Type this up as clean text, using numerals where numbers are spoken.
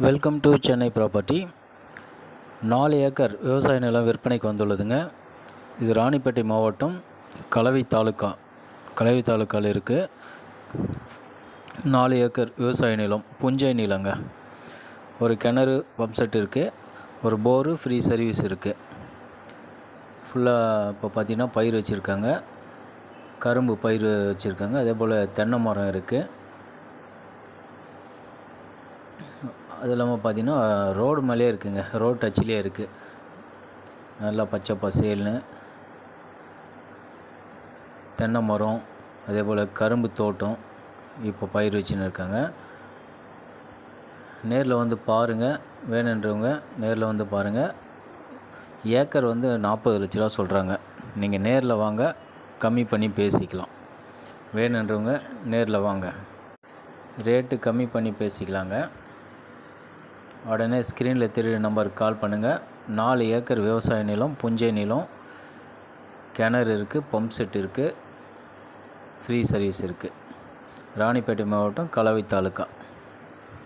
Welcome to Chennai property. 4 acre விவசாய நிலம் விற்பனைக்கு வந்துள்ளதுங்க. இது ராணிப்பேட்டை மாவட்டம் கலவை தாலுக்காவில் இருக்குது. 4 ஏக்கர் விவசாய நிலம், புஞ்சை நிலங்க. ஒரு கிணறு, பம்ப் செட் இருக்குது. ஒரு போரு, ஃப்ரீ சர்வீஸ் இருக்குது. ஃபுல்லாக இப்போ பார்த்திங்கன்னா பயிர் வச்சுருக்காங்க. கரும்பு பயிர் வச்சுருக்காங்க. அதே போல் தென்னை மரம் இருக்குது. அது இல்லாமல் பார்த்திங்கன்னா ரோடு மேலே இருக்குங்க. ரோடு டச்சிலே இருக்குது. நல்லா பச்சை பசேல்னு தென்னை மரம், அதே போல் கரும்பு தோட்டம் இப்போ பயிர் வச்சுன்னு இருக்காங்க. நேரில் வந்து பாருங்கள். வேணுன்றவங்க நேரில் வந்து பாருங்கள். ஏக்கர் வந்து 40 லட்ச ரூபா சொல்கிறாங்க. நீங்கள் நேரில் வாங்க, கம்மி பண்ணி பேசிக்கலாம். வேணுன்றவங்க நேரில் வாங்க, ரேட்டு கம்மி பண்ணி பேசிக்கலாங்க. உடனே ஸ்க்ரீனில் தெரியுற நம்பருக்கு கால் பண்ணுங்கள். 4 ஏக்கர் விவசாய நிலம், புஞ்சை நிலம், கிணறு இருக்குது, பம்ப் செட் இருக்குது, ஃப்ரீ சர்வீஸ் இருக்குது. ராணிப்பேட்டை மாவட்டம் கலவை தாலுக்கா.